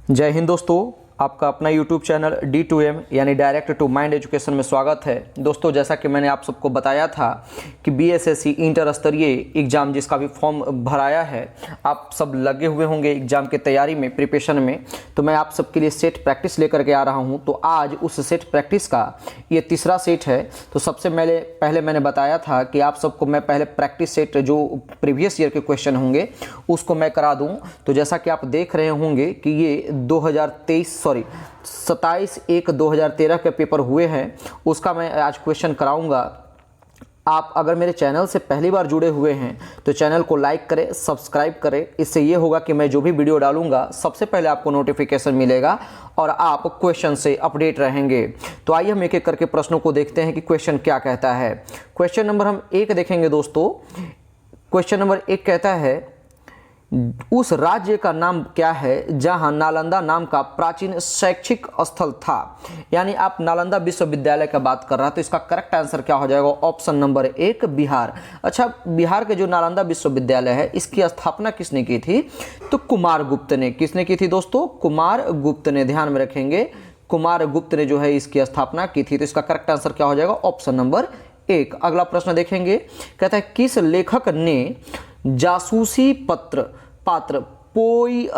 जय हिंद दोस्तों, आपका अपना YouTube चैनल D2M यानी डायरेक्ट टू माइंड एजुकेशन में स्वागत है। दोस्तों, जैसा कि मैंने आप सबको बताया था कि BSSC इंटर स्तरीय एग्ज़ाम जिसका भी फॉर्म भराया है, आप सब लगे हुए होंगे एग्ज़ाम की तैयारी में, प्रिपरेशन में। तो मैं आप सबके लिए सेट प्रैक्टिस लेकर के आ रहा हूं। तो आज उस सेट प्रैक्टिस का ये तीसरा सेट है। तो सबसे पहले मैंने बताया था कि आप सबको मैं पहले प्रैक्टिस सेट जो प्रीवियस ईयर के क्वेश्चन होंगे उसको मैं करा दूँ। तो जैसा कि आप देख रहे होंगे कि ये 27/1/2013 के पेपर हुए हैं, उसका मैं आज क्वेश्चन कराऊंगा। आप अगर मेरे चैनल से पहली बार जुड़े हुए हैं तो चैनल को लाइक करें, सब्सक्राइब करें। इससे ये होगा कि मैं जो भी वीडियो डालूंगा सबसे पहले आपको नोटिफिकेशन मिलेगा और आप क्वेश्चन से अपडेट रहेंगे। तो आइए हम एक एक करके प्रश्नों को देखते हैं कि क्वेश्चन क्या कहता है। क्वेश्चन नंबर हम 1 देखेंगे दोस्तों। क्वेश्चन नंबर 1 कहता है, उस राज्य का नाम क्या है जहां नालंदा नाम का प्राचीन शैक्षिक स्थल था। यानी आप नालंदा विश्वविद्यालय की बात कर रहा है, तो इसका करेक्ट आंसर क्या हो जाएगा? Option number 1 Bihar. अच्छा, बिहार के जो नालंदा विश्वविद्यालय है इसकी स्थापना किसने की थी? तो कुमारगुप्त ने। किसने की थी दोस्तों? कुमारगुप्त ने। ध्यान में रखेंगे, कुमारगुप्त ने जो है इसकी स्थापना की थी। तो इसका करेक्ट आंसर क्या हो जाएगा? Option number 1। अगला प्रश्न देखेंगे, कहता है किस लेखक ने जासूसी पात्र पोई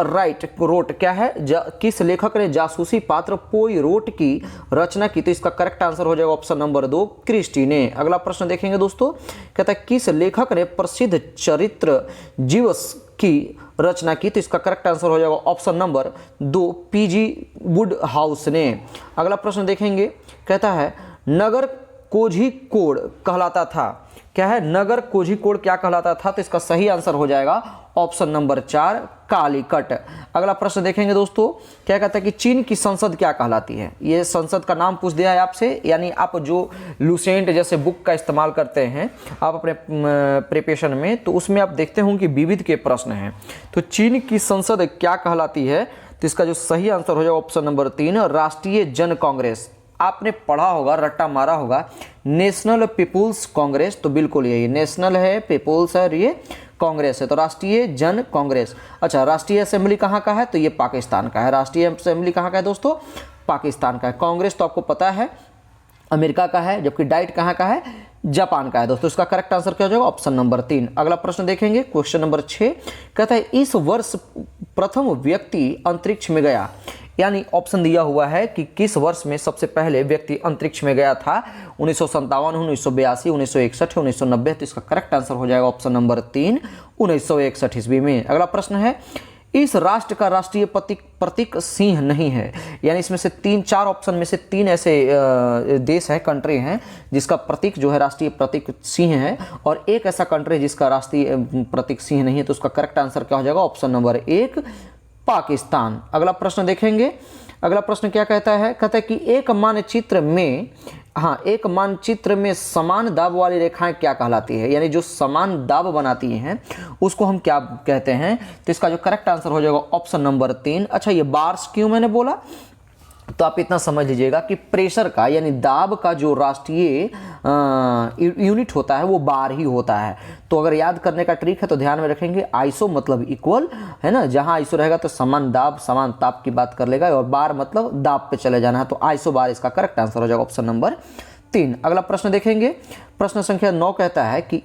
रोट क्या है? किस लेखक ने जासूसी पात्र पोई रोट की रचना की? तो इसका करेक्ट आंसर हो जाएगा ऑप्शन नंबर 2 क्रिस्टी ने। अगला प्रश्न देखेंगे दोस्तों, कहता है किस लेखक ने प्रसिद्ध चरित्र जीवस की रचना की? तो इसका करेक्ट आंसर हो जाएगा ऑप्शन नंबर 2 पीजी वुडहाउस ने। अगला प्रश्न देखेंगे, कहता है नगर कोझिकोड कहलाता था। क्या है? नगर कोझिकोड क्या कहलाता था? तो इसका सही आंसर हो जाएगा ऑप्शन नंबर 4 कालीकट। अगला प्रश्न देखेंगे दोस्तों, क्या कहता है कि चीन की संसद क्या कहलाती है? ये संसद का नाम पूछ दिया है आपसे। यानी आप जो लुसेंट जैसे बुक का इस्तेमाल करते हैं आप अपने प्रिपरेशन में, तो उसमें आप देखते होंगे कि विविध के प्रश्न हैं। तो चीन की संसद क्या कहलाती है? तो इसका जो सही आंसर हो जाएगा ऑप्शन नंबर 3 राष्ट्रीय जन कांग्रेस। आपने पढ़ा होगा, रट्टा मारा होगा, नेशनल पीपुल्स कांग्रेस। तो बिल्कुल यही नेशनल है, पीपुल्स है और ये कांग्रेस है, तो राष्ट्रीय जन कांग्रेस। अच्छा, राष्ट्रीय असेंबली कहाँ का है? तो ये पाकिस्तान का है। राष्ट्रीय असेंबली कहाँ का है दोस्तों? पाकिस्तान का है। कांग्रेस तो आपको पता है अमेरिका का है, जबकि डाइट कहाँ का है? जापान का है दोस्तों। इसका करेक्ट आंसर क्या हो जाएगा? Option number 3। अगला प्रश्न देखेंगे, क्वेश्चन नंबर 6 कहता है इस वर्ष प्रथम व्यक्ति अंतरिक्ष में गया। यानी ऑप्शन दिया हुआ है कि किस वर्ष में सबसे पहले व्यक्ति अंतरिक्ष में गया था? 1957, 1982, 1961, 1990। तो इसका करेक्ट आंसर हो जाएगा ऑप्शन नंबर 3 1961 ईस्वी में। अगला प्रश्न है, इस राष्ट्र का राष्ट्रीय प्रतीक सिंह नहीं है। यानी इसमें से 4 ऑप्शन में से 3 ऐसे देश हैं, कंट्री हैं जिसका प्रतीक जो है राष्ट्रीय प्रतीक सिंह है, और एक ऐसा कंट्री जिसका राष्ट्रीय प्रतीक सिंह नहीं है। तो उसका करेक्ट आंसर क्या हो जाएगा? Option number 1 Pakistan. अगला प्रश्न देखेंगे। अगला प्रश्न क्या कहता है? कहता है कि एक मानचित्र में समान दाब वाली रेखाएं क्या कहलाती है? यानी जो समान दाब बनाती हैं उसको हम क्या कहते हैं? तो इसका जो करेक्ट आंसर हो जाएगा ऑप्शन नंबर 3। अच्छा, ये बार्स क्यों मैंने बोला? तो आप इतना समझ लीजिएगा कि प्रेशर का यानी दाब का जो राष्ट्रीय यूनिट होता है वो बार ही होता है। तो अगर याद करने का ट्रिक है तो ध्यान में रखेंगे, आइसो मतलब इक्वल है ना, जहां आइसो रहेगा तो समान दाब समान ताप की बात कर लेगा, और बार मतलब दाब पे चले जाना है। तो आइसो बार इसका करेक्ट आंसर हो जाएगा ऑप्शन नंबर 3। अगला प्रश्न देखेंगे, प्रश्न संख्या 9 कहता है कि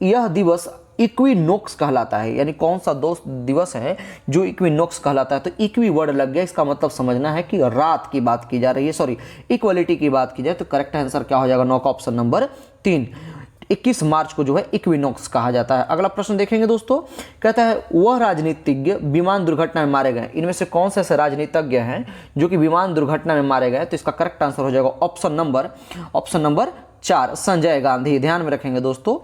यह दिवस इक्विनोक्स कहलाता है। यानी कौन सा दिवस है जो इक्विनोक्स कहलाता है? तो इक्वी वर्ड लग गया, इसका मतलब समझना है कि रात की बात की जा रही है, सॉरी इक्वलिटी की बात की जाए। तो करेक्ट आंसर क्या हो जाएगा? 9 का ऑप्शन नंबर 3। 21 मार्च को जो है इक्विनोक्स कहा जाता है। अगला प्रश्न देखेंगे दोस्तों, कहता है वह राजनीतिज्ञ विमान दुर्घटना में मारे गए। इनमें से कौन से ऐसे राजनीतिज्ञ हैं जो कि विमान दुर्घटना में मारे गए? तो इसका करेक्ट आंसर हो जाएगा ऑप्शन नंबर 4 संजय गांधी। ध्यान में रखेंगे दोस्तों।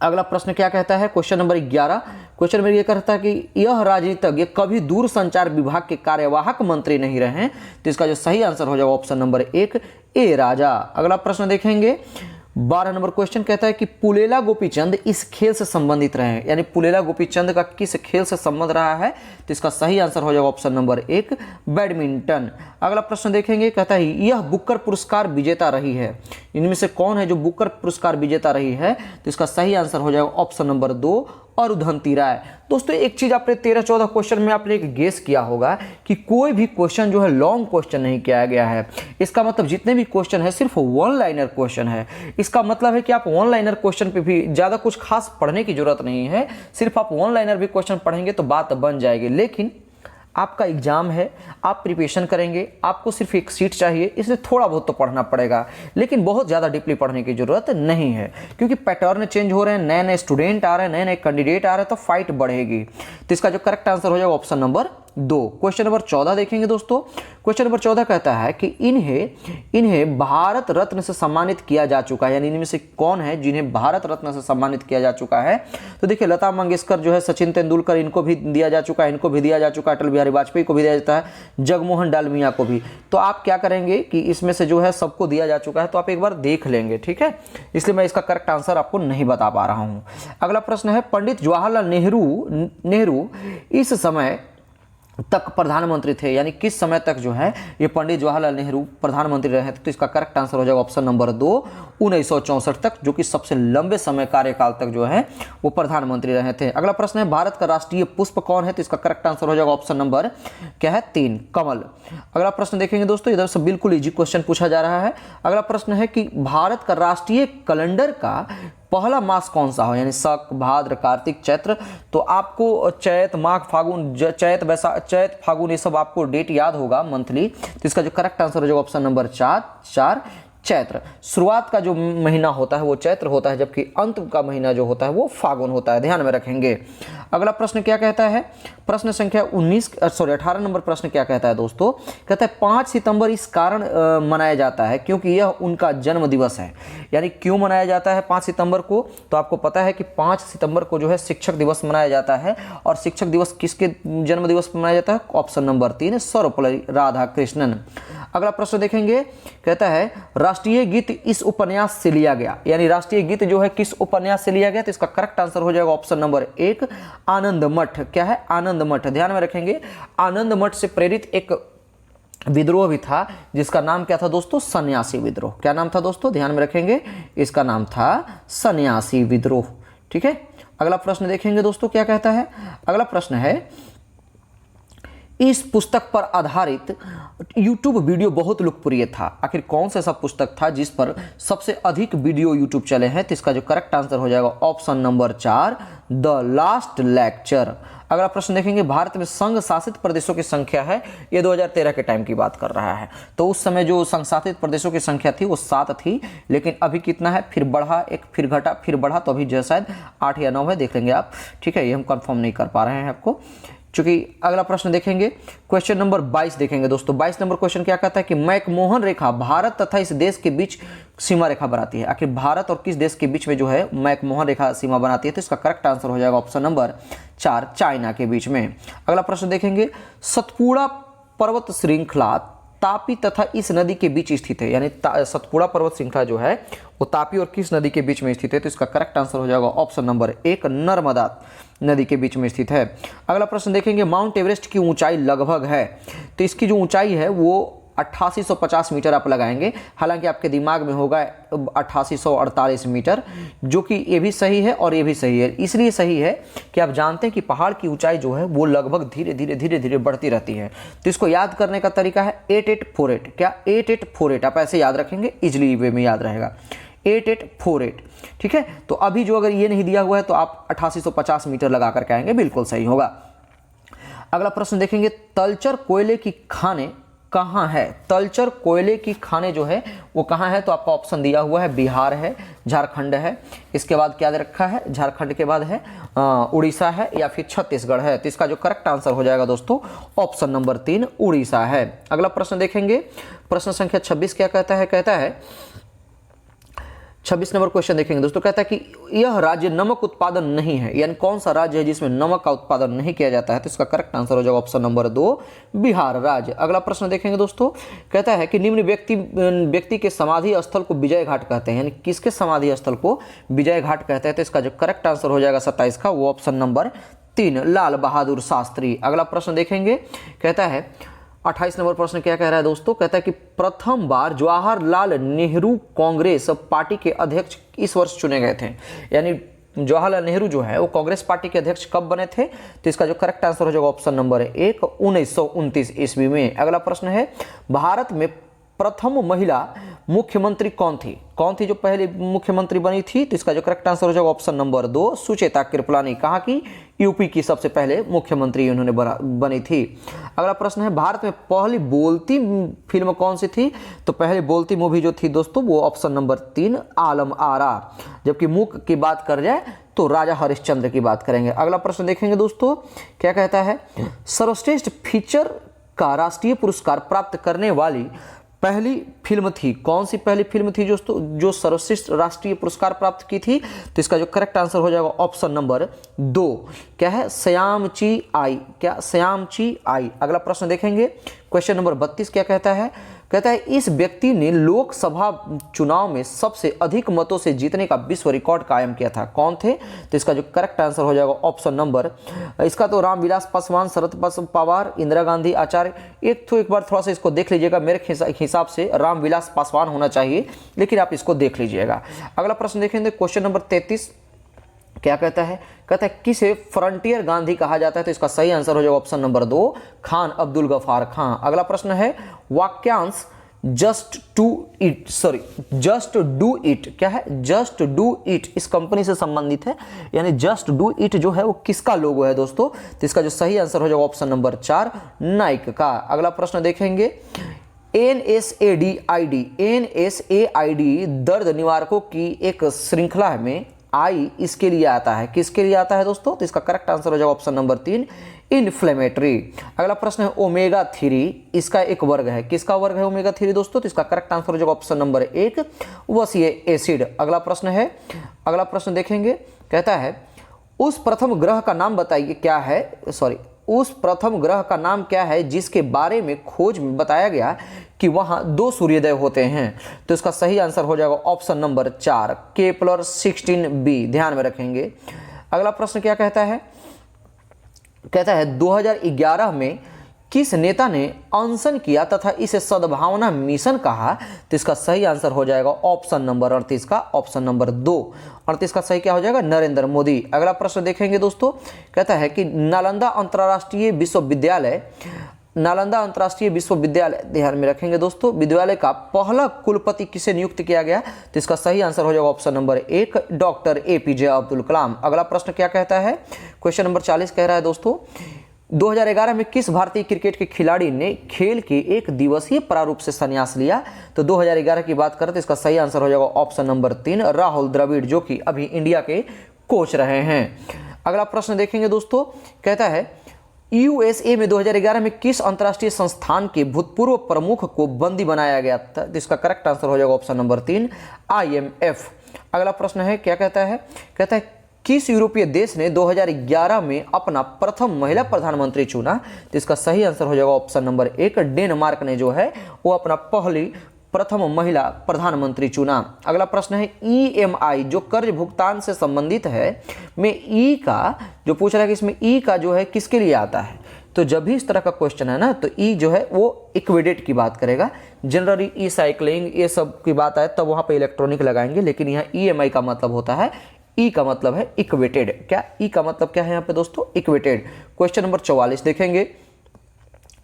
अगला प्रश्न क्या कहता है? Question number 11। क्वेश्चन नंबर ये कहता है कि यह राजनीतिज्ञ कभी दूर संचार विभाग के कार्यवाहक मंत्री नहीं रहे। तो इसका जो सही आंसर हो जाएगा ऑप्शन नंबर 1 ए राजा। अगला प्रश्न देखेंगे, 12 नंबर क्वेश्चन कहता है कि पुलेला गोपीचंद इस खेल से संबंधित रहे हैं। यानी पुलेला गोपीचंद का किस खेल से संबंध रहा है? तो इसका सही आंसर हो जाएगा ऑप्शन नंबर 1 बैडमिंटन। अगला प्रश्न देखेंगे, कहता है यह बुकर पुरस्कार विजेता रही है। इनमें से कौन है जो बुकर पुरस्कार विजेता रही है? तो इसका सही आंसर हो जाएगा ऑप्शन नंबर 2 अरुंधति राय। दोस्तों एक चीज आपने 13-14 क्वेश्चन में आपने एक गेस किया होगा कि कोई भी क्वेश्चन जो है लॉन्ग क्वेश्चन नहीं किया गया है। इसका मतलब जितने भी क्वेश्चन है सिर्फ वन लाइनर क्वेश्चन है। इसका मतलब है कि आप वन लाइनर क्वेश्चन पे भी ज्यादा कुछ खास पढ़ने की जरूरत नहीं है, सिर्फ आप वन लाइनर भी क्वेश्चन पढ़ेंगे तो बात बन जाएगी। लेकिन आपका एग्जाम है, आप प्रिपरेशन करेंगे, आपको सिर्फ एक सीट चाहिए, इसलिए थोड़ा बहुत तो पढ़ना पड़ेगा, लेकिन बहुत ज़्यादा डीपली पढ़ने की ज़रूरत नहीं है, क्योंकि पैटर्न चेंज हो रहे हैं, नए नए स्टूडेंट आ रहे हैं, नए नए कैंडिडेट आ रहे हैं, तो फाइट बढ़ेगी। तो इसका जो करेक्ट आंसर हो जाएगा ऑप्शन नंबर 2। क्वेश्चन नंबर 14 देखेंगे दोस्तों। क्वेश्चन नंबर 14 कहता है कि इन्हें भारत रत्न से सम्मानित किया जा चुका है, यानी इनमें से कौन है जिन्हें भारत रत्न से सम्मानित किया जा चुका है। तो देखिए लता मंगेशकर जो है, सचिन तेंदुलकर, इनको भी दिया जा चुका है, इनको भी दिया जा चुका है, अटल बिहारी वाजपेयी को भी दिया जाता है, जगमोहन डालमिया को भी। तो आप क्या करेंगे कि इसमें से जो है सबको दिया जा चुका है, तो आप एक बार देख लेंगे, ठीक है। इसलिए मैं इसका करेक्ट आंसर आपको नहीं बता पा रहा हूं। अगला प्रश्न है, पंडित जवाहरलाल नेहरू इस समय तक प्रधानमंत्री थे, यानी किस समय तक जो है ये पंडित जवाहरलाल नेहरू प्रधानमंत्री रहे थे। तो इसका करेक्ट आंसर हो जाएगा ऑप्शन नंबर 2, 1964 तक, जो कि सबसे लंबे समय कार्यकाल तक जो है वो प्रधानमंत्री रहे थे। अगला प्रश्न है, भारत का राष्ट्रीय पुष्प कौन है। तो इसका करेक्ट आंसर हो जाएगा ऑप्शन नंबर क्या है 3, कमल। अगला प्रश्न देखेंगे दोस्तों, इधर से बिल्कुल इजी क्वेश्चन पूछा जा रहा है। अगला प्रश्न है कि भारत का राष्ट्रीय कैलेंडर का पहला मास कौन सा हो, यानी शक, भाद्र, कार्तिक, चैत्र। तो आपको चैत, माघ, फागुन, चैत, फागुन, ये सब आपको डेट याद होगा मंथली। तो इसका जो करेक्ट आंसर हो जाएगा ऑप्शन नंबर 4, चैत्र। शुरुआत का जो महीना होता है वो चैत्र होता है, जबकि अंत का महीना जो होता है वो फागुन होता है, ध्यान में रखेंगे। अगला प्रश्न क्या कहता है, प्रश्न संख्या 18 नंबर प्रश्न क्या कहता है दोस्तों, कहता है 5 सितंबर इस कारण मनाया जाता है क्योंकि यह उनका जन्म दिवस है। यानी क्यों मनाया जाता है 5 सितंबर को, तो आपको पता है कि 5 सितंबर को जो है शिक्षक दिवस मनाया जाता है। और शिक्षक दिवस किसके जन्म दिवस पर मनाया जाता है, ऑप्शन नंबर 3, सर्वपल्ली राधाकृष्णन। अगला प्रश्न देखेंगे, कहता है राष्ट्रीय गीत इस उपन्यास से लिया गया, यानी राष्ट्रीय गीत जो है किस उपन्यास से लिया गया। तो इसका करेक्ट आंसर हो जाएगा ऑप्शन नंबर 1, आनंद मठ। क्या है, आनंद मठ, ध्यान में रखेंगे। आनंद मठ से प्रेरित एक विद्रोह भी था जिसका नाम क्या था दोस्तों, सन्यासी विद्रोह। क्या नाम था दोस्तों, ध्यान में रखेंगे, इसका नाम था सन्यासी विद्रोह, ठीक है। अगला प्रश्न देखेंगे दोस्तों क्या कहता है। अगला प्रश्न है, इस पुस्तक पर आधारित YouTube वीडियो बहुत लोकप्रिय था, आखिर कौन सा ऐसा पुस्तक था जिस पर सबसे अधिक वीडियो YouTube चले हैं। तो इसका जो करेक्ट आंसर हो जाएगा option number 4, the last lecture. अगला प्रश्न देखेंगे, भारत में संघ शासित प्रदेशों की संख्या है, ये 2013 के टाइम की बात कर रहा है। तो उस समय जो संघ शासित प्रदेशों की संख्या थी वो 7 थी, लेकिन अभी कितना है, फिर बढ़ा, एक फिर घटा, फिर बढ़ा, तो अभी जो शायद 8 या 9 है, देख लेंगे आप, ठीक है। ये हम कंफर्म नहीं कर पा रहे हैं आपको, चूंकि अगला प्रश्न देखेंगे, क्वेश्चन नंबर 22 देखेंगे दोस्तों। 22 नंबर क्वेश्चन क्या कहता है कि मैकमोहन रेखा भारत तथा इस देश के बीच सीमा रेखा बनाती है। आखिर भारत और किस देश के बीच में जो है मैकमोहन रेखा सीमा बनाती है। तो इसका करेक्ट आंसर हो जाएगा ऑप्शन नंबर 4, चाइना के बीच में। अगला प्रश्न देखेंगे, सतपुड़ा पर्वत श्रृंखला तापी तथा इस नदी के बीच स्थित है, यानी सतपुड़ा पर्वत श्रृंखला जो है वो तापी और किस नदी के बीच में स्थित है। तो इसका करेक्ट आंसर हो जाएगा ऑप्शन नंबर 1, नर्मदा नदी के बीच में स्थित है। अगला प्रश्न देखेंगे, माउंट एवरेस्ट की ऊंचाई लगभग है। तो इसकी जो ऊंचाई है वो 8850 मीटर आप लगाएंगे, हालांकि आपके दिमाग में होगा 8848 मीटर, जो कि ये भी सही है और ये भी सही है। इसलिए सही है कि आप जानते हैं कि पहाड़ की ऊंचाई जो है वो लगभग धीरे धीरे बढ़ती रहती है। तो इसको याद करने का तरीका है 8848। क्या, 8848 आप ऐसे याद रखेंगे, इजिली वे में याद रहेगा, 8848, ठीक है। तो अभी जो अगर ये नहीं दिया हुआ है तो आप 8850 मीटर लगा करके आएंगे, बिल्कुल सही होगा। अगला प्रश्न देखेंगे, तलचर कोयले की खाने कहाँ है। तलचर कोयले की खाने जो है वो कहाँ है। तो आपका ऑप्शन दिया हुआ है, बिहार है, झारखंड है, इसके बाद क्या दे रखा है, झारखंड के बाद है उड़ीसा है, या फिर छत्तीसगढ़ है। तो इसका जो करेक्ट आंसर हो जाएगा दोस्तों ऑप्शन नंबर 3, उड़ीसा है। अगला प्रश्न देखेंगे, प्रश्न संख्या 26 क्या कहता है, कहता है 26 नंबर क्वेश्चन देखेंगे दोस्तों, कहता है कि यह राज्य नमक उत्पादन नहीं है, यानी कौन सा राज्य है जिसमें नमक का उत्पादन नहीं किया जाता है। तो इसका करेक्ट आंसर हो जाएगा ऑप्शन नंबर 2, बिहार राज्य। अगला प्रश्न देखेंगे दोस्तों, कहता है कि निम्न व्यक्ति के समाधि स्थल को विजय घाट कहते हैं, यानी किसके समाधि स्थल को विजय घाट कहते हैं। तो इसका जो करेक्ट आंसर हो जाएगा 27 का, वो ऑप्शन नंबर 3, लाल बहादुर शास्त्री। अगला प्रश्न देखेंगे, कहता है 28 नंबर प्रश्न क्या कह रहा है दोस्तों, कहता है कि प्रथम बार जवाहरलाल नेहरू कांग्रेस पार्टी के अध्यक्ष इस वर्ष चुने गए थे, यानी जवाहरलाल नेहरू जो है वो कांग्रेस पार्टी के अध्यक्ष कब बने थे? तो इसका जो करेक्ट आंसर हो जाएगा ऑप्शन नंबर 1 1929 ईस्वी में। अगला प्रश्न है भारत में प्रथम महिला मुख्यमंत्री कौन थी? कौन थी जो पहली मुख्यमंत्री बनी थी? तो इसका जो करेक्ट आंसर हो जाएगा ऑप्शन नंबर 2 सुचेता कृपलानी। कहाँ की? यूपी की सबसे पहले मुख्यमंत्री उन्होंने बनी थी। अगला प्रश्न है भारत में पहली बोलती फिल्म कौन सी थी? तो पहली बोलती मूवी जो थी दोस्तों वो ऑप्शन नंबर 3 आलम आरा। जबकि मूक की बात कर जाए तो राजा हरिश्चंद्र की बात करेंगे। अगला प्रश्न देखेंगे दोस्तों, क्या कहता है सर्वश्रेष्ठ फीचर का राष्ट्रीय पुरस्कार प्राप्त करने वाली पहली फिल्म थी? कौन सी पहली फिल्म थी जो सर्वश्रेष्ठ राष्ट्रीय पुरस्कार प्राप्त की थी? तो इसका जो करेक्ट आंसर हो जाएगा ऑप्शन नंबर 2 क्या है? श्यामची आई। क्या? श्यामची आई। अगला प्रश्न देखेंगे, क्वेश्चन नंबर 32 क्या कहता है? कहता है इस व्यक्ति ने लोकसभा चुनाव में सबसे अधिक मतों से जीतने का विश्व रिकॉर्ड कायम किया था। कौन थे? तो इसका जो करेक्ट आंसर हो जाएगा ऑप्शन नंबर, इसका तो रामविलास पासवान, शरद पवार, इंदिरा गांधी, आचार्य। एक बार थोड़ा सा इसको देख लीजिएगा, मेरे हिसाब से रामविलास पासवान होना चाहिए, लेकिन आप इसको देख लीजिएगा। अगला प्रश्न देखेंगे, क्वेश्चन नंबर 33 क्या कहता है? कहता है किसे फ्रंटियर गांधी कहा जाता है? तो इसका सही आंसर हो जाएगा ऑप्शन नंबर 2 खान अब्दुल गफार खान। अगला प्रश्न है वाक्यांश जस्ट डू इट क्या है? जस्ट डू इट इस कंपनी से संबंधित है, यानी जस्ट डू इट जो है वो किसका लोगो है दोस्तों? तो इसका जो सही आंसर हो जाएगा ऑप्शन नंबर 4 नाइक का। अगला प्रश्न देखेंगे, NSAID दर्द निवारकों की एक श्रृंखला में आई इसके लिए आता है। किसके लिए आता है दोस्तों? तो इसका करेक्ट आंसर हो जाएगा ऑप्शन नंबर 3 इन्फ्लेमेटरी। अगला प्रश्न है ओमेगा 3 इसका एक वर्ग है। किसका वर्ग है ओमेगा 3 दोस्तों? तो इसका करेक्ट आंसर हो जाएगा ऑप्शन नंबर 1 वसीय एसिड। अगला प्रश्न देखेंगे, कहता है उस प्रथम ग्रह का नाम बताइए क्या है? उस प्रथम ग्रह का नाम क्या है जिसके बारे में खोज में बताया गया कि वहां 2 सूर्योदय होते हैं? तो इसका सही आंसर हो जाएगा ऑप्शन नंबर 4 केपलर 16b। ध्यान में रखेंगे। अगला प्रश्न क्या कहता है? कहता है 2011 में किस नेता ने अनशन किया तथा इसे सद्भावना मिशन कहा? तो इसका सही आंसर हो जाएगा ऑप्शन नंबर 38 का ऑप्शन नंबर 2। 38 का सही क्या हो जाएगा? नरेंद्र मोदी। अगला प्रश्न देखेंगे दोस्तों, कहता है कि नालंदा अंतर्राष्ट्रीय विश्वविद्यालय ध्यान में रखेंगे दोस्तों, विद्यालय का पहला कुलपति किसे नियुक्त किया गया? तो इसका सही आंसर हो जाएगा option number 1 doctor APJ Abdul Kalam. अगला प्रश्न क्या कहता है? क्वेश्चन नंबर 40 कह रहा है दोस्तों 2011 में किस भारतीय क्रिकेट के खिलाड़ी ने खेल के एक दिवसीय प्रारूप से संन्यास लिया? तो 2011 की बात करें तो इसका सही आंसर हो जाएगा ऑप्शन नंबर 3 राहुल द्रविड़, जो कि अभी इंडिया के कोच रहे हैं। अगला प्रश्न देखेंगे दोस्तों, कहता है USA में 2011 में किस अंतर्राष्ट्रीय संस्थान के भूतपूर्व प्रमुख को बंदी बनाया गया था? तो इसका करेक्ट आंसर हो जाएगा ऑप्शन नंबर 3 IMF। अगला प्रश्न है क्या कहता है? कहता है किस यूरोपीय देश ने 2011 में अपना प्रथम महिला प्रधानमंत्री चुना? तो इसका सही आंसर हो जाएगा ऑप्शन नंबर 1 डेनमार्क ने जो है वो अपना प्रथम महिला प्रधानमंत्री चुना। अगला प्रश्न है EMI जो कर्ज भुगतान से संबंधित है में ई का जो पूछ रहा है कि इसमें ई का जो है किसके लिए आता है? तो जब भी इस तरह का क्वेश्चन है ना तो ई जो है वो इक्विडेट की बात करेगा। जनरली ई साइक्लिंग ये सब की बात आए तब वहाँ पे इलेक्ट्रॉनिक लगाएंगे, लेकिन यहाँ EMI का मतलब होता है, ई का मतलब है इक्वेटेड। क्या ई का मतलब क्या है यहाँ पे दोस्तों? इक्वेटेड। क्वेश्चन नंबर 44 देखेंगे।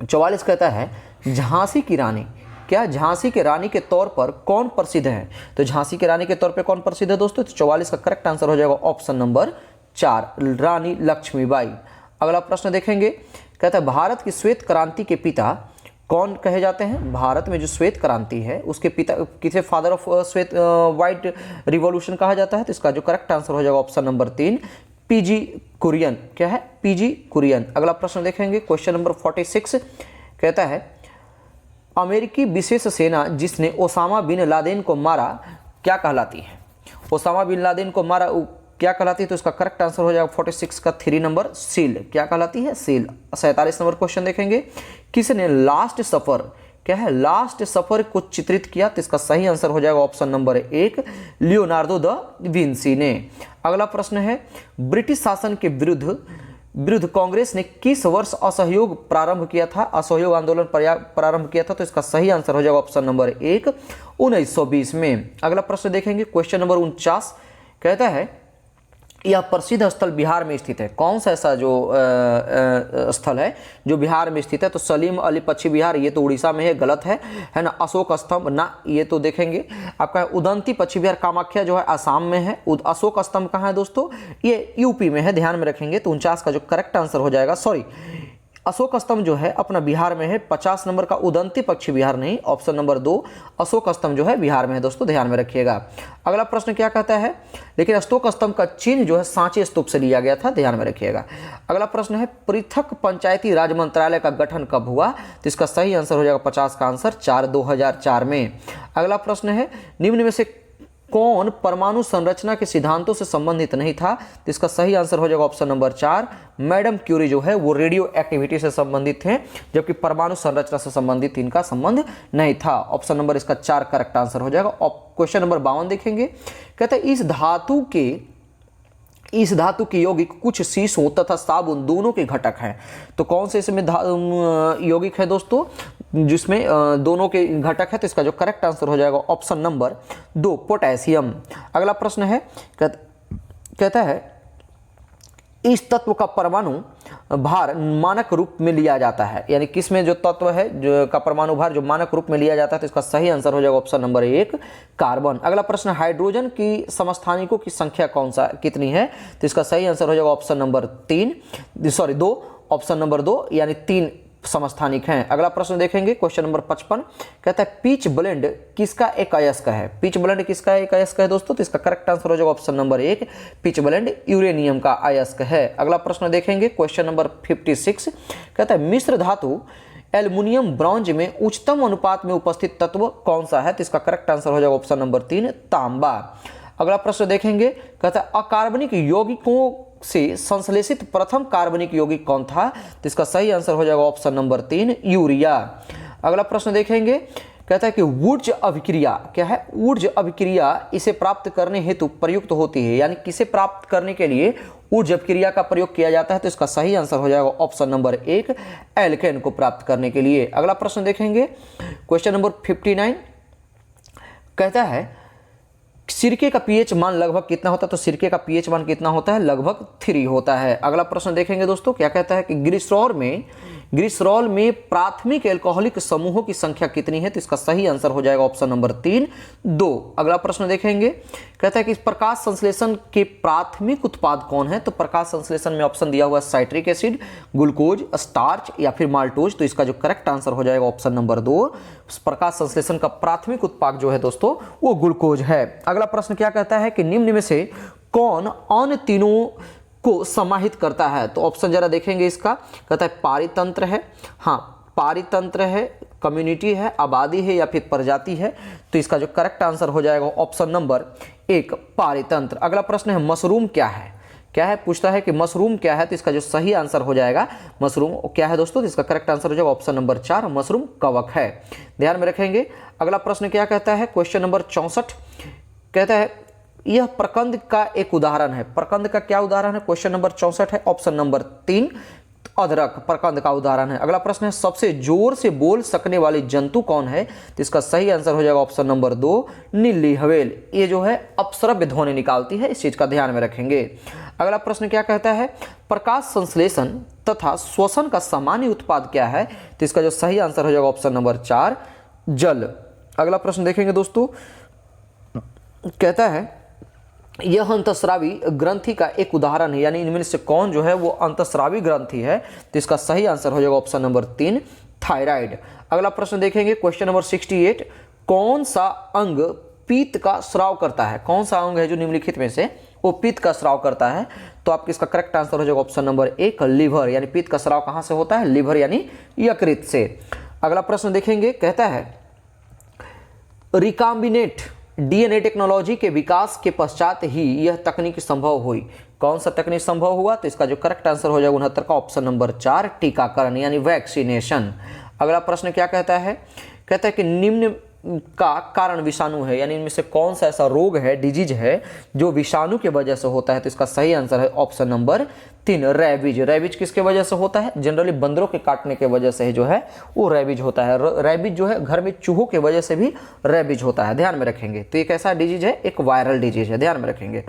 44 कहता है झांसी की रानी क्या झांसी के रानी के तौर पर कौन प्रसिद्ध है? तो झांसी के रानी के तौर पर कौन प्रसिद्ध है दोस्तों? तो 44 का करेक्ट आंसर हो जाएगा ऑप्शन नंबर 4 रानी लक्ष्मीबाई। अगला प्रश्न देखेंगे, कहता है भारत की श्वेत क्रांति के पिता कौन कहे जाते हैं? भारत में जो श्वेत क्रांति है उसके पिता किसे फादर ऑफ श्वेत व्हाइट रिवॉल्यूशन कहा जाता है? तो इसका जो करेक्ट आंसर हो जाएगा ऑप्शन नंबर 3 PG कुरियन। क्या है? PG कुरियन। अगला प्रश्न देखेंगे, क्वेश्चन नंबर 46 कहता है अमेरिकी विशेष सेना जिसने ओसामा बिन लादेन को मारा क्या कहलाती है? ओसामा बिन लादेन को मारा क्या कहलाती है? तो इसका करेक्ट आंसर हो जाएगा 46 का 3 नंबर सील। क्या कहलाती है? सील। 47 नंबर क्वेश्चन देखेंगे, किसने लास्ट सफर क्या है? लास्ट सफर को चित्रित किया? तो इसका सही आंसर हो जाएगा option number 1 Leonardo da Vinci ने। अगला प्रश्न है ब्रिटिश शासन के विरुद्ध कांग्रेस ने किस वर्ष असहयोग प्रारंभ किया था? असहयोग आंदोलन प्रारंभ किया था? तो इसका सही आंसर हो जाएगा ऑप्शन नंबर 1 1920 में। अगला प्रश्न देखेंगे, क्वेश्चन नंबर 49 कहता है यह प्रसिद्ध स्थल बिहार में स्थित है। कौन सा ऐसा जो स्थल है जो बिहार में स्थित है? तो सलीम अली पक्षी विहार, ये तो उड़ीसा में है, गलत है ना। अशोक स्तंभ ना, ये तो देखेंगे आपका उदंती पक्षी विहार कामाख्या जो है आसाम में है। अशोक स्तंभ कहाँ है दोस्तों? ये यूपी में है, ध्यान में रखेंगे। तो 49 का जो करेक्ट आंसर हो जाएगा, सॉरी अशोक स्तंभ जो है अपना बिहार में है। 50 नंबर का उदंती पक्षी विहार नहीं, ऑप्शन नंबर 2 अशोक स्तंभ जो है बिहार में है दोस्तों, ध्यान में रखिएगा। अगला प्रश्न क्या कहता है? लेकिन अशोक स्तंभ का चिन्ह जो है सांची स्तूप से लिया गया था, ध्यान में रखिएगा। अगला प्रश्न है पृथक पंचायती राज मंत्रालय का गठन कब हुआ? तो इसका सही आंसर हो जाएगा 50 का आंसर 4/2004 में। अगला प्रश्न है निम्न में से कौन परमाणु संरचना के सिद्धांतों से संबंधित नहीं था? तो इसका सही आंसर हो जाएगा ऑप्शन नंबर 4 मैडम क्यूरी जो है वो रेडियो एक्टिविटी से संबंधित थे, जबकि परमाणु संरचना से संबंधित इनका संबंध नहीं था। ऑप्शन नंबर इसका 4 करेक्ट आंसर हो जाएगा। क्वेश्चन नंबर 52 देखेंगे, कहते हैं इस धातु के यौगिक कुछ शीशों तथा साबुन दोनों के घटक हैं। तो कौन से इसमें यौगिक है दोस्तों जिसमें दोनों के घटक है? तो इसका जो करेक्ट आंसर हो जाएगा ऑप्शन नंबर 2 पोटेशियम। अगला प्रश्न है कहता है इस तत्व का परमाणु भार मानक रूप में लिया जाता है, यानी किसमें जो तत्व है जो का परमाणु भार जो मानक रूप में लिया जाता है? तो इसका सही आंसर हो जाएगा ऑप्शन नंबर 1 कार्बन। अगला प्रश्न हाइड्रोजन की समस्थानिकों की संख्या कितनी है? तो इसका सही आंसर हो जाएगा ऑप्शन नंबर 2 ऑप्शन नंबर 2 यानी 3 समस्थानिक हैं। अगला प्रश्न देखेंगे क्वेश्चन नंबर 55, कहता है पिच ब्लेंड किसका एक अयस्क है? पिच ब्लेंड किसका एक अयस्क है दोस्तों? तो इसका करेक्ट आंसर हो जाएगा option number 1 pitch blend uranium का अयस्क है। अगला प्रश्न देखेंगे क्वेश्चन नंबर 56, कहता है मिश्र धातु एल्युमिनियम ब्रॉन्ज में उच्चतम अनुपात में उपस्थित तत्व कौन सा है? तो इसका करेक्ट आंसर हो जाएगा ऑप्शन नंबर 3 तांबा। अगला प्रश्न देखेंगे, कहता है अकार्बनिक यौगिकों से संश्लेषित प्रथम कार्बनिक यौगिक कौन था? तो इसका सही आंसर हो जाएगा ऑप्शन नंबर 3 यूरिया। अगला प्रश्न देखेंगे, कहता है कि ऊर्ज अभिक्रिया क्या है? ऊर्ज अभिक्रिया इसे प्राप्त करने हेतु प्रयुक्त होती है, यानी किसे प्राप्त करने के लिए ऊर्ज अभिक्रिया का प्रयोग किया जाता है? तो इसका सही आंसर हो जाएगा ऑप्शन नंबर 1 एल्केन को प्राप्त करने के लिए। अगला प्रश्न देखेंगे क्वेश्चन नंबर 59, कहता है सिरके का पीएच मान लगभग कितना होता है? तो सिरके का पीएच मान कितना होता है? लगभग 3 होता है। अगला प्रश्न देखेंगे दोस्तों, क्या कहता है कि ग्लिसरॉल में प्राथमिक एल्कोहलिक समूहों की संख्या कितनी है? तो इसका सही आंसर हो जाएगा ऑप्शन नंबर 3 2। अगला प्रश्न देखेंगे, कहता है कि प्रकाश संश्लेषण के प्राथमिक उत्पाद कौन है? तो प्रकाश संश्लेषण में ऑप्शन दिया हुआ साइट्रिक एसिड, ग्लूकोज, स्टार्च या फिर माल्टोज। तो इसका जो करेक्ट आंसर हो जाएगा ऑप्शन नंबर 2 प्रकाश संश्लेषण का प्राथमिक उत्पाद जो है दोस्तों वो ग्लूकोज है। अगला प्रश्न क्या कहता है कि निम्न में से कौन अन्य तीनों को समाहित करता है? तो ऑप्शन जरा देखेंगे इसका, कहता है पारितंत्र है, हाँ पारितंत्र है, कम्युनिटी है, आबादी है या फिर प्रजाति है। तो इसका जो करेक्ट आंसर हो जाएगा ऑप्शन नंबर 1 पारितंत्र। अगला प्रश्न है मशरूम क्या है? पूछता है कि मशरूम क्या है? तो इसका जो सही आंसर हो जाएगा मशरूम क्या है दोस्तों? तो इसका करेक्ट आंसर हो जाएगा ऑप्शन नंबर 4 मशरूम कवक है, ध्यान में रखेंगे। अगला प्रश्न क्या कहता है क्वेश्चन नंबर 64, कहता है यह प्रकंद का एक उदाहरण है। प्रकंद का क्या उदाहरण है? क्वेश्चन नंबर 64 है, ऑप्शन नंबर 3 अदरक प्रकंद का उदाहरण है। अगला प्रश्न है सबसे जोर से बोल सकने वाली जंतु कौन है? तो इसका सही आंसर हो जाएगा ऑप्शन नंबर 2 नीली हवेल। ये जो है अपश्रव्य ध्वनि निकालती है, इस चीज का ध्यान में रखेंगे। अगला प्रश्न क्या कहता है प्रकाश संश्लेषण तथा श्वसन का सामान्य उत्पाद क्या है? तो इसका जो सही आंसर हो जाएगा ऑप्शन नंबर 4 जल। अगला प्रश्न देखेंगे दोस्तों, कहता है यह अंतःस्रावी ग्रंथि का एक उदाहरण है, यानी इनमें से कौन जो है वो अंतःस्रावी ग्रंथि है? तो इसका सही आंसर हो जाएगा ऑप्शन नंबर 3 थायराइड। अगला प्रश्न देखेंगे क्वेश्चन नंबर 68, कौन सा अंग पीत का स्राव करता है? कौन सा अंग है जो निम्नलिखित में से वो पीत का स्राव करता है? तो आपका इसका करेक्ट आंसर हो जाएगा ऑप्शन नंबर 1 लीवर, यानी पीत का स्राव कहां से होता है? लीवर यानी यकृत से। अगला प्रश्न देखेंगे, कहता है रिकॉम्बिनेंट डीएनए टेक्नोलॉजी के विकास के पश्चात ही यह तकनीक संभव हुई। कौन सा तकनीक संभव हुआ? तो इसका जो करेक्ट आंसर हो जाएगा 69 का ऑप्शन नंबर 4 टीकाकरण यानी वैक्सीनेशन। अगला प्रश्न क्या कहता है? कहता है कि निम्न का कारण विषाणु है, यानी इनमें से कौन सा ऐसा रोग है, डिजीज है जो विषाणु के वजह से होता है? तो इसका सही आंसर है ऑप्शन नंबर 3 रैबिज। रैबिज किसके वजह से होता है? जनरली बंदरों के काटने के वजह से जो है वो रैबिज होता है। रैबिज जो है घर में चूहों के वजह से भी रैबिज होता है, ध्यान में रखेंगे। तो एक ऐसा डिजीज है, एक वायरल डिजीज है, ध्यान में रखेंगे।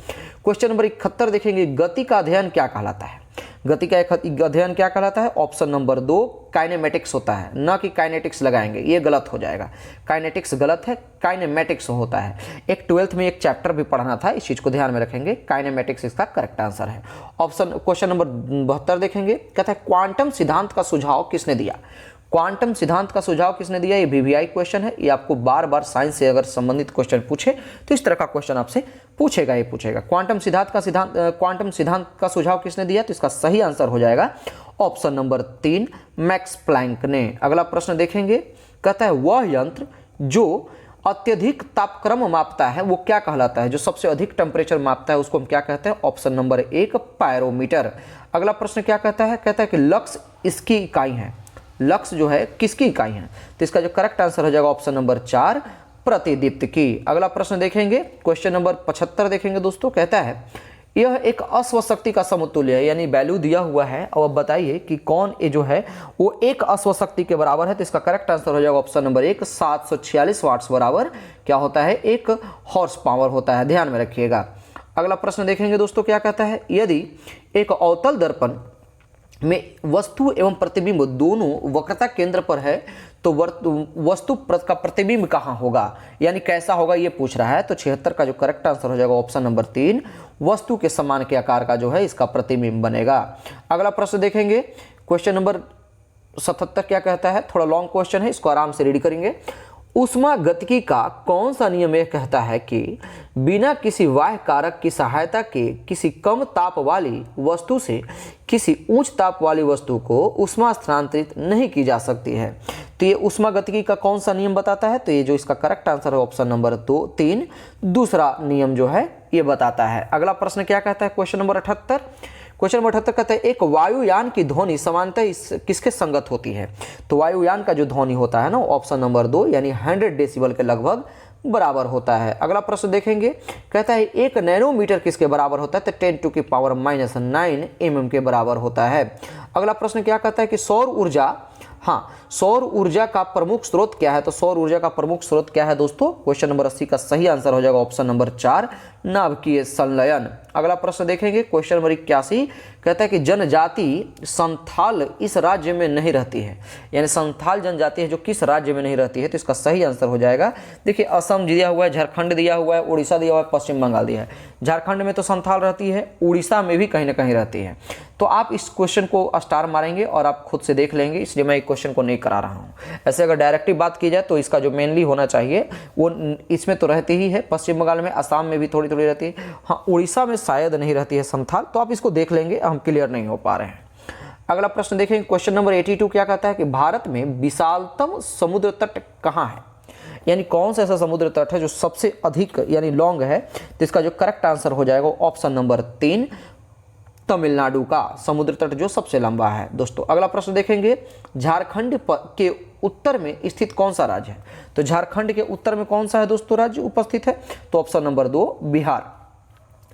क्वेश्चन नंबर 71 देखेंगे, गति का अध्ययन क्या कहलाता है? गति का अध्ययन क्या कहलाता है? ऑप्शन नंबर 2 काइनेमेटिक्स होता है, ना कि काइनेटिक्स लगाएंगे, ये गलत हो जाएगा। काइनेटिक्स गलत है, काइनेमेटिक्स होता है। एक 12th में एक चैप्टर भी पढ़ना था, इस चीज को ध्यान में रखेंगे। काइनेमेटिक्स इसका करेक्ट आंसर है। क्वेश्चन नंबर 72 देखेंगे, कहता है क्वांटम सिद्धांत का सुझाव किसने दिया? क्वांटम सिद्धांत का सुझाव किसने दिया? ये वीवीआई क्वेश्चन है, ये आपको बार बार साइंस से अगर संबंधित क्वेश्चन पूछे तो इस तरह का क्वेश्चन आपसे पूछेगा ही पूछेगा। क्वांटम सिद्धांत का सुझाव किसने दिया? तो इसका सही आंसर हो जाएगा ऑप्शन नंबर 3 मैक्स प्लैंक ने। अगला प्रश्न देखेंगे, कहता है वह यंत्र जो अत्यधिक तापक्रम मापता है वो क्या कहलाता है? जो सबसे अधिक टेम्परेचर मापता है उसको हम क्या कहते हैं? Option number 1 pyrometer. अगला प्रश्न क्या कहता है? कहता है कि लक्स इसकी इकाई है। लक्स जो है किसकी इकाई है? तो इसका जो करेक्ट आंसर हो जाएगा ऑप्शन नंबर 4 प्रतिदीप्त की। अगला प्रश्न देखेंगे, क्वेश्चन नंबर 75 देखेंगे दोस्तों, कहता है यह एक अश्व शक्ति का समतुल्य है, यानी वैल्यू दिया हुआ है और अब बताइए कि कौन ये जो है वो एक अश्व शक्ति के बराबर है? तो इसका करेक्ट आंसर हो जाएगा ऑप्शन नंबर 1 746 वाट्स बराबर क्या होता है? 1 हॉर्स पावर होता है, ध्यान में रखिएगा। अगला प्रश्न देखेंगे दोस्तों, क्या कहता है, यदि एक अवतल दर्पण में वस्तु एवं प्रतिबिंब दोनों वक्रता केंद्र पर है तो वस्तु का प्रतिबिंब कहाँ होगा, यानी कैसा होगा, ये पूछ रहा है। तो 76 का जो करेक्ट आंसर हो जाएगा ऑप्शन नंबर 3 वस्तु के समान के आकार का जो है इसका प्रतिबिंब बनेगा। अगला प्रश्न देखेंगे, क्वेश्चन नंबर 77 क्या कहता है? थोड़ा लॉन्ग क्वेश्चन है, इसको आराम से रीड करेंगे। ऊष्मागतिकी का कौन सा नियम यह कहता है कि बिना किसी बाह्य कारक की सहायता के किसी कम ताप वाली वस्तु से किसी उच्च ताप वाली वस्तु को ऊष्मा स्थानांतरित नहीं की जा सकती है? तो ये ऊष्मागतिकी का कौन सा नियम बताता है? तो ये जो इसका करेक्ट आंसर है ऑप्शन नंबर 3 दूसरा नियम जो है ये बताता है। अगला प्रश्न क्या कहता है? क्वेश्चन नंबर 78 कहता है एक वायुयान की ध्वनि सामान्यतः किसके संगत होती है? तो वायुयान का जो ध्वनि होता है ना ऑप्शन नंबर 2 यानी 100 डेसिबल के लगभग बराबर होता है। अगला प्रश्न देखेंगे, कहता है 1 नैनोमीटर किसके बराबर होता है? तो 10⁻⁹ mm के बराबर होता है। अगला प्रश्न क्या कहता है कि सौर ऊर्जा का प्रमुख स्रोत क्या है? तो सौर ऊर्जा का प्रमुख स्रोत क्या है दोस्तों? क्वेश्चन नंबर 80 का सही आंसर हो जाएगा ऑप्शन नंबर 4 नाभिकीय संलयन। अगला प्रश्न देखेंगे, क्वेश्चन नंबर 81 कहता है कि जनजाति संथाल इस राज्य में नहीं रहती है, यानी संथाल जनजाति है जो किस राज्य में नहीं रहती है? तो इसका सही आंसर हो जाएगा, देखिए असम दिया हुआ है, झारखंड दिया हुआ है, उड़ीसा दिया हुआ है, पश्चिम बंगाल दिया है। झारखंड में तो संथाल रहती है, उड़ीसा में भी कहीं ना कहीं रहती है। तो आप इस क्वेश्चन को स्टार मारेंगे और आप खुद से देख लेंगे, इसलिए मैं एक क्वेश्चन को नहीं करा रहा हूँ। ऐसे अगर डायरेक्टली बात की जाए तो इसका जो मेनली होना चाहिए वो इसमें तो रहती ही है, पश्चिम बंगाल में, असम में भी थोड़ी थोड़ी रहती है, हाँ उड़ीसा में शायद नहीं रहती है संथाल। तो आप इसको देख लेंगे, हम क्लियर नहीं हो पा रहे हैं। अगला प्रश्न देखेंगे, क्वेश्चन नंबर 82 क्या कहता है कि भारत में विशालतम समुद्र तट कहाँ है? यानी कौन सा ऐसा समुद्र तट है जो सबसे अधिक यानी लॉन्ग है? तो इसका जो करेक्ट आंसर हो जाएगा ऑप्शन नंबर 3 तमिलनाडु का समुद्र तट जो सबसे लंबा है दोस्तों। अगला प्रश्न देखेंगे, झारखंड के उत्तर में स्थित कौन सा राज्य है? तो झारखंड के उत्तर में कौन सा है दोस्तों राज्य उपस्थित है? तो ऑप्शन नंबर 2 बिहार।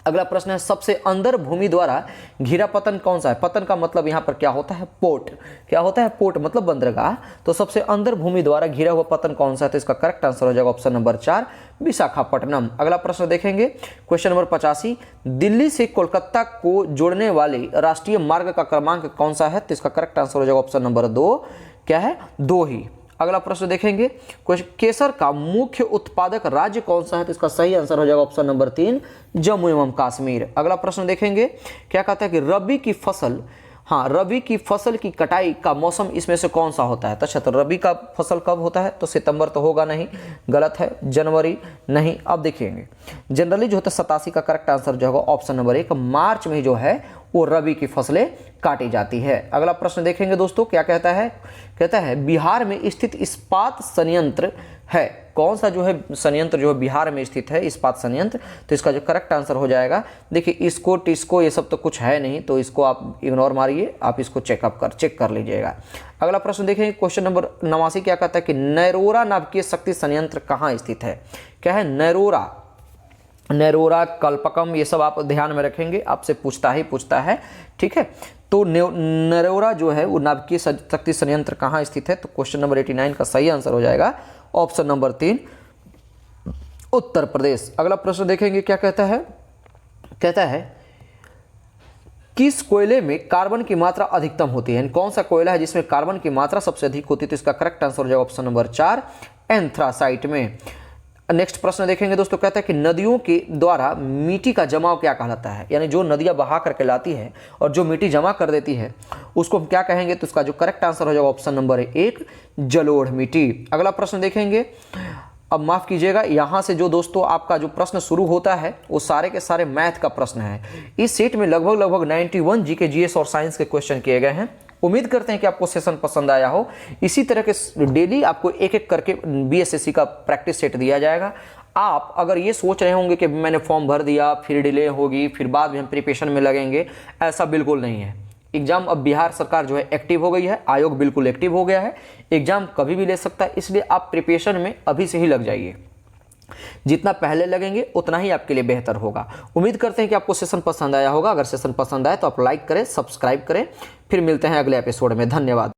अगला प्रश्न है, सबसे अंदर भूमि द्वारा घिरा पतन कौन सा है? पतन का मतलब यहाँ पर क्या होता है? पोर्ट। क्या होता है? पोर्ट मतलब बंदरगाह। तो सबसे अंदर भूमि द्वारा घिरा हुआ पतन कौन सा है? तो इसका करेक्ट आंसर हो जाएगा ऑप्शन नंबर 4 विशाखापट्टनम। अगला प्रश्न देखेंगे, क्वेश्चन नंबर 85 दिल्ली से कोलकाता को जोड़ने वाले राष्ट्रीय मार्ग का क्रमांक कौन सा है? तो इसका करेक्ट आंसर हो जाएगा ऑप्शन नंबर 2 क्या है? 2 ही। अगला प्रश्न देखेंगे, केसर का मुख्य उत्पादक राज्य कौन सा है? तो इसका सही आंसर हो जाएगा ऑप्शन नंबर 3 जम्मू एवं कश्मीर। अगला प्रश्न देखेंगे, क्या कहता है कि रबी की फसल की कटाई का मौसम इसमें से कौन सा होता है? तो रबी का फसल कब होता है? तो सितंबर तो होगा नहीं, गलत है। जनवरी नहीं। अब देखेंगे, जनरली जो होता है 87 का करेक्ट आंसर जो होगा ऑप्शन नंबर 1 मार्च में जो है वो रबी की फसलें काटी जाती है। अगला प्रश्न देखेंगे दोस्तों, क्या कहता है? कहता है बिहार में स्थित इस्पात संयंत्र है। कौन सा जो है संयंत्र जो है बिहार में स्थित है, इस्पात संयंत्र? तो इसका जो करेक्ट आंसर हो जाएगा, देखिए इसको टिस्को ये सब तो कुछ है नहीं, तो इसको आप इग्नोर मारिए, आप इसको चेक कर लीजिएगा। अगला प्रश्न देखेंगे, क्वेश्चन नंबर 89 क्या कहता है कि नैरोरा नाभिकीय शक्ति संयंत्र कहाँ स्थित है? क्या है? नैरोरा, कल्पकम, ये सब आप ध्यान में रखेंगे, आपसे पूछता है, ठीक है। तो नैरोरा जो है वो नाभिकीय शक्ति संयंत्र कहाँ स्थित है? तो क्वेश्चन नंबर 89 का सही आंसर हो जाएगा ऑप्शन नंबर 3, उत्तर प्रदेश। अगला प्रश्न देखेंगे, क्या कहता है? कहता है किस कोयले में कार्बन की मात्रा अधिकतम होती है? कौन सा कोयला है जिसमें कार्बन की मात्रा सबसे अधिक होती है? तो इसका करेक्ट आंसर हो जाएगा ऑप्शन नंबर 4, एंथ्रासाइट में। नेक्स्ट प्रश्न देखेंगे दोस्तों, कहता है कि नदियों के द्वारा मिट्टी का जमाव क्या कहलाता है? यानी जो नदियां बहा करके लाती है और जो मिट्टी जमा कर देती है उसको हम क्या कहेंगे? तो उसका जो करेक्ट आंसर हो जाएगा ऑप्शन नंबर 1, जलोढ़ मिट्टी। अगला प्रश्न देखेंगे, अब माफ़ कीजिएगा, यहाँ से जो दोस्तों आपका जो प्रश्न शुरू होता है वो सारे के सारे मैथ का प्रश्न है। इस सेट में लगभग 91 जीके, जीएस और साइंस के क्वेश्चन किए गए हैं। उम्मीद करते हैं कि आपको सेशन पसंद आया हो। इसी तरह के डेली आपको एक एक करके बीएसएससी का प्रैक्टिस सेट दिया जाएगा। आप अगर ये सोच रहे होंगे कि मैंने फॉर्म भर दिया, फिर डिले होगी, फिर बाद में हम प्रिपरेशन में लगेंगे, ऐसा बिल्कुल नहीं है। एग्जाम अब बिहार सरकार जो है एक्टिव हो गई है, आयोग बिल्कुल एक्टिव हो गया है, एग्जाम कभी भी ले सकता है, इसलिए आप प्रिपरेशन में अभी से ही लग जाइए। जितना पहले लगेंगे उतना ही आपके लिए बेहतर होगा। उम्मीद करते हैं कि आपको सेशन पसंद आया होगा। अगर सेशन पसंद आए तो आप लाइक करें, सब्सक्राइब करें। फिर मिलते हैं अगले एपिसोड में। धन्यवाद।